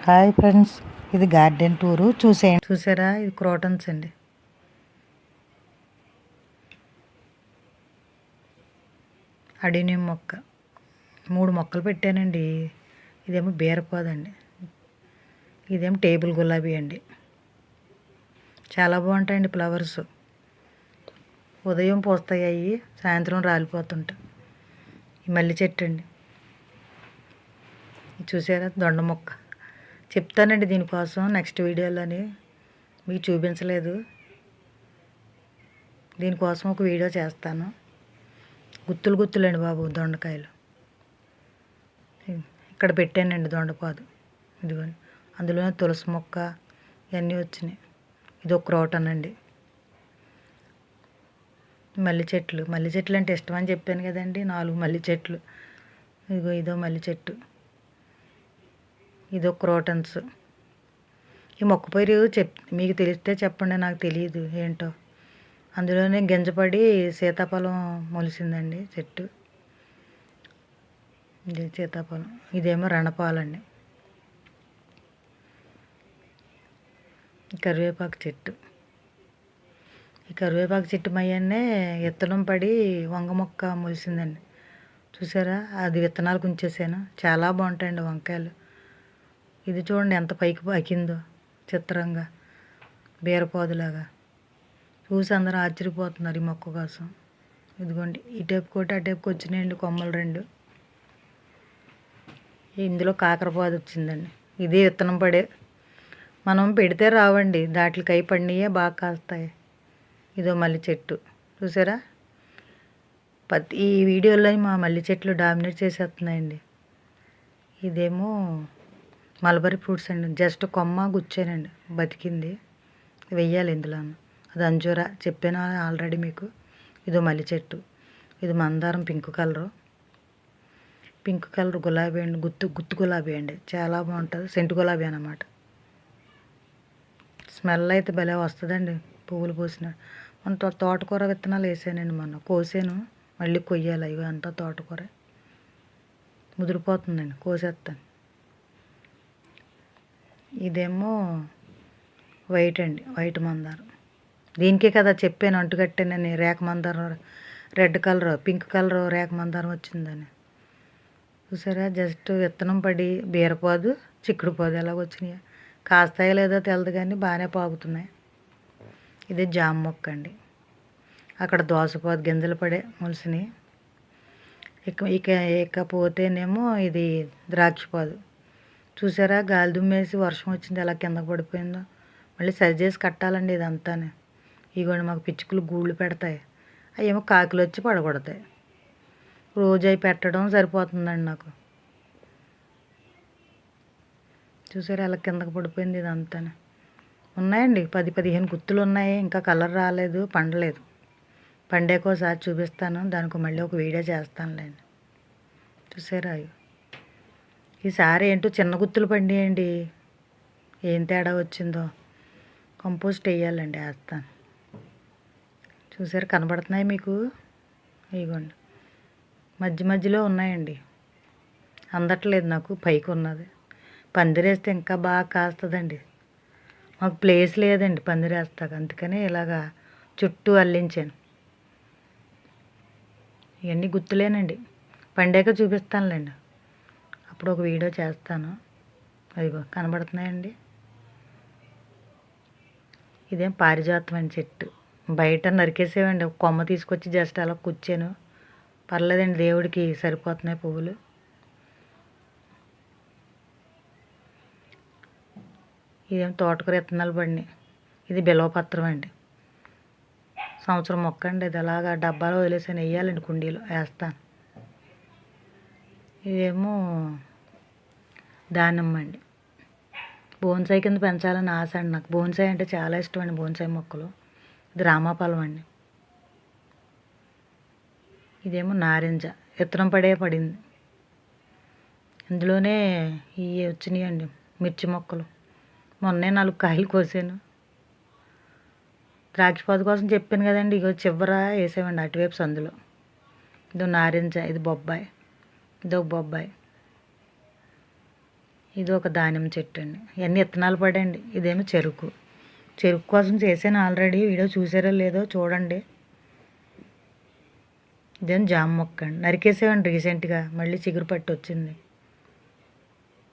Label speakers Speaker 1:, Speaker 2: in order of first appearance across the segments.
Speaker 1: Hi friends, ఇది garden tour చూసేయండి. చూసారా, ఇది క్రోటన్స్ అండి. అడినియం మొక్క 3 మొక్కలు పెట్టానండి. ఇదేమో బీరపోదండి, ఇదేమో టేబుల్ గులాబీ అండి. చాలా బాగుంటాయండి ఫ్లవర్స్. ఉదయం పూస్తాయి, అవి సాయంత్రం రాలిపోతుంటాయి. ఈ మల్లి చెట్టు అండి, చూసారా, దొండ మొక్క. చెప్తానండి దీనికోసం నెక్స్ట్ వీడియోలోని, మీకు చూపించలేదు. దీనికోసం ఒక వీడియో చేస్తాను. గుత్తులు గుత్తులండి బాబు దొండకాయలు. ఇక్కడ పెట్టానండి దొండపాదు, ఇదిగోండి. అందులోనే తులసి మొక్క ఇవన్నీ వచ్చినాయి. ఇది ఒక క్రోటన్ అండి. మల్లి చెట్లు అంటే ఇష్టం అని చెప్పాను కదండి. 4 మల్లి చెట్లు. ఇదో మల్లి చెట్టు, ఇదో క్రోటన్స్. ఈ మొక్క పేరు మీకు తెలిస్తే చెప్పండి, నాకు తెలియదు ఏంటో. అందులోనే గింజపడి సీతాఫలం మొలిసిందండి చెట్టు. ఇది సీతాఫలం, ఇదేమో రణపాలండి. కరివేపాకు చెట్టు. ఈ కరివేపాకు చెట్టు మయ్యన్నే విత్తనం పడి వంగ మొక్క మొలిసిందండి. చూసారా, అది విత్తనాలకు ఉంచేసాను. చాలా బాగుంటాయండి వంకాయలు. ఇది చూడండి ఎంత పైకి పాకిందో చిత్రంగా, బీరపోదులాగా. చూసి అందరూ ఆశ్చర్యపోతున్నారు ఈ మొక్క కోసం. ఇదిగోండి, ఈ టైపు కోటి ఆ టైపుకి వచ్చినాయండి కొమ్మలు 2. ఇందులో కాకరపాదు వచ్చిందండి. ఇది విత్తనం పడే, మనం పెడితే రావండి, దాట్లకై పడినయే బాగా కాస్తాయి. ఇదో మల్లి చెట్టు. చూసారా, ఈ వీడియోలో మా మల్లి చెట్లు డామినేట్ చేసేస్తున్నాయండి. ఇదేమో మల్బరీ ఫ్రూట్స్ అండి. జస్ట్ కొమ్మ గుచ్చానండి, బతికింది. వెయ్యాలి ఇందులో. అది అంజూరా చెప్పాను ఆల్రెడీ మీకు. ఇదో మల్లి చెట్టు. ఇది మందారం పింక్ కలర్ గులాబీ అండి. గుత్తు గులాబీ అండి, చాలా బాగుంటుంది. సెంటు గులాబీ అన్నమాట. స్మెల్ అయితే భలే వస్తుందండి పువ్వులు పూసిన. మన తోటకూర విత్తనాలు వేసానండి, మొన్న కోసాను, మళ్ళీ కొయ్యాలి. ఇవి అంతా తోటకూర ముదిరిపోతుందండి, కోసేస్తాను. ఇదేమో వైట్ అండి, వైట్ మందారం. దీనికే కదా చెప్పాను అంటుకట్టానని. రేఖ మందారం, రెడ్ కలర్, పింక్ కలర్ రేఖ మందారం వచ్చిందని. చూసారా, జస్ట్ విత్తనం పడి బీరపాదు చిక్కుడుపాదు ఎలాగ వచ్చినాయి. కాస్తాయో లేదో తెలదు కానీ బాగానే పాకుతున్నాయి. ఇది జామ మొక్క అండి. అక్కడ దోసపాదు గింజలు పడే మొలిసినాయి. ఇకపోతేనేమో ఇది ద్రాక్షపాదు. చూసారా, గాలి దుమ్మేసి వర్షం వచ్చింది, ఎలా కిందకు పడిపోయిందో. మళ్ళీ సరి చేసి కట్టాలండి ఇదంతా. ఇగోండి, మాకు పిచ్చుకలు గూళ్ళు పెడతాయి, అవి ఏమో కాకులు వచ్చి పడగొడతాయి. రోజు అవి పెట్టడం సరిపోతుందండి నాకు. చూసారా, ఎలా కిందకు పడిపోయింది ఇదంతా. ఉన్నాయండి 10-15 గుత్తులు ఉన్నాయి. ఇంకా కలర్ రాలేదు, పండలేదు. పండాక ఒకసారి చూపిస్తాను, దానికి మళ్ళీ ఒక వీడియో చేస్తానులేండి. చూసారా, ఈసారి ఏంటో చిన్న గుత్తులు పండియండి. ఏం తేడా వచ్చిందో. కంపోస్ట్ వేయాలండి, వేస్తాను. చూసారు, కనబడుతున్నాయి మీకు. ఇగోండి, మధ్యలో ఉన్నాయండి. అందట్లేదు నాకు, పైకి ఉన్నది. పందిరేస్తే ఇంకా బాగా కాస్తుందండి. మాకు ప్లేస్ లేదండి పందిరేస్తాక, అందుకని ఇలాగా చుట్టూ అల్లించాను. ఇవన్నీ గుర్తులేనండి, పండాక చూపిస్తానులేండి, అప్పుడు ఒక వీడియో చేస్తాను. అదిగో కనబడుతున్నాయండి. ఇదేం పారిజాతం అని చెట్టు. బయట నరికేసేవండి, ఒక కొమ్మ తీసుకొచ్చి జస్ట్ అలా కూర్చాను. పర్లేదండి, దేవుడికి సరిపోతున్నాయి పువ్వులు. ఇదేం తోటకూర విత్తనాలు పడినాయి. ఇది బిల్వపత్రం అండి, సంవత్సరం మొక్క అండి. ఇది అలాగా డబ్బాలో వదిలేసాను, వేయాలండి కుండీలో వేస్తాను. ఇదేమో దానిమ్మ అండి. బోన్సాయి కింద పెంచాలని ఆశ అండి నాకు. బోన్సాయి అంటే చాలా ఇష్టం అండి, బోన్సాయి మొక్కలు. ఇది రామాఫలం అండి. ఇదేమో నారింజ, విత్తనం పడింది. ఇందులోనే ఇవి వచ్చినాయి అండి, మిర్చి మొక్కలు. మొన్నే 4 కాయలు కోసాను. ద్రాక్షపాదు కోసం చెప్పాను కదండి, ఇగో చివర వేసామండి అటువైపు సందులో. ఇదో నారింజ, ఇది బొబ్బాయి, ఇదో బొబ్బాయి. ఇది ఒక దానిమ్మ చెట్టు అండి. ఇవన్నీ విత్తనాలు పడండి. ఇదేమో చెరుకు. చెరుకు కోసం చేశాను ఆల్రెడీ. వీడియో చూసారో లేదో చూడండి. ఇదేమో జామ మొక్క అండి. నరికేసేవండి రీసెంట్గా, మళ్ళీ చిగురు పట్టి వచ్చింది.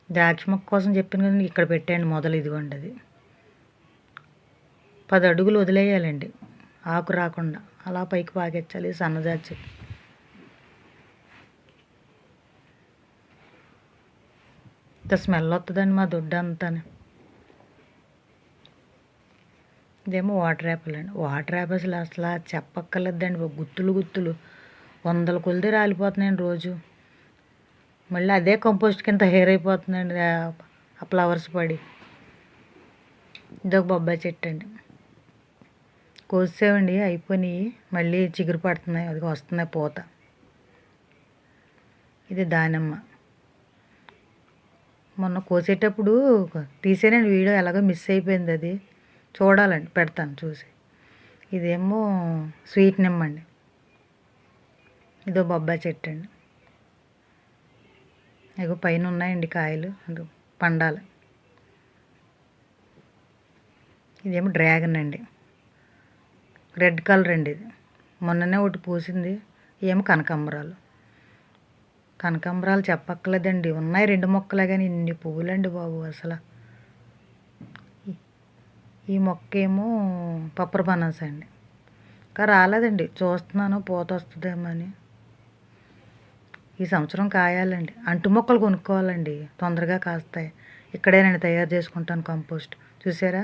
Speaker 1: ద్రాక్ష మొక్క కోసం చెప్పాను కదండి, ఇక్కడ పెట్టండి మొదలు. ఇదిగోండి అది 10 అడుగులు వదిలేయాలండి ఆకు రాకుండా. అలా పైకి పాకెచ్చాలి. సన్నజాజి చెట్టు. ఇంత స్మెల్ వస్తుందండి మా దొడ్డు అంతా. ఇదేమో వాటర్ యాపిల్ అండి. వాటర్ యాపిల్స్ అసలు చెప్పక్కర్లేదండి. గుత్తులు గుత్తులు 100 కొలిది రాలిపోతున్నాయండి రోజు. మళ్ళీ అదే కంపోస్ట్ కింద హెయిర్ అయిపోతుందండి ఆ ఫ్లవర్స్ పడి. ఇదొక బొబ్బాయి చెట్టు అండి. కోసేవండి, అయిపోయినాయి. మళ్ళీ చిగురు పడుతున్నాయి. అది వస్తున్నాయి పూత. ఇది దానిమ్మ. మొన్న కోసేటప్పుడు తీసేనండి వీడియో, ఎలాగో మిస్ అయిపోయింది. అది చూడాలండి, పెడతాను చూసి. ఇదేమో స్వీట్ నిమ్మ అండి. ఇదో బొబ్బాయి చెట్టు అండి. ఇగో పైన ఉన్నాయండి కాయలు, అది పండాలి. ఇదేమో డ్రాగన్ అండి. రెడ్ కలర్ అండి. ఇది మొన్ననే ఒకటి పూసింది. ఏమో కనకాంబరాలు. కనకాంబరాలు చెప్పక్కర్లేదండి, ఉన్నాయి 2 మొక్కలే కానీ ఇన్ని పువ్వులండి బాబు అసలు. ఈ మొక్క ఏమో పప్పర పనస అండి. ఇంకా రాలేదండి, చూస్తున్నాను పూత వస్తుందేమో అని. ఈ సంవత్సరం కాయాలండి. అంటు మొక్కలు కొనుక్కోవాలండి, తొందరగా కాస్తాయి. ఇక్కడే నేను తయారు చేసుకుంటాను కంపోస్ట్. చూసారా,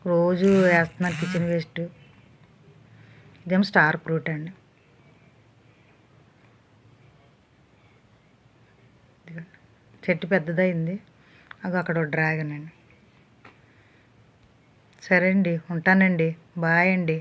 Speaker 1: రోజు వేస్తున్నాను కిచెన్ వేస్ట్. ఇదేమో స్టార్ ఫ్రూట్ అండి. చెట్టు పెద్దదైంది. అక్కడ డ్రాగన్ అండి. సరే అండి, ఉంటానండి. బాయ్ అండి.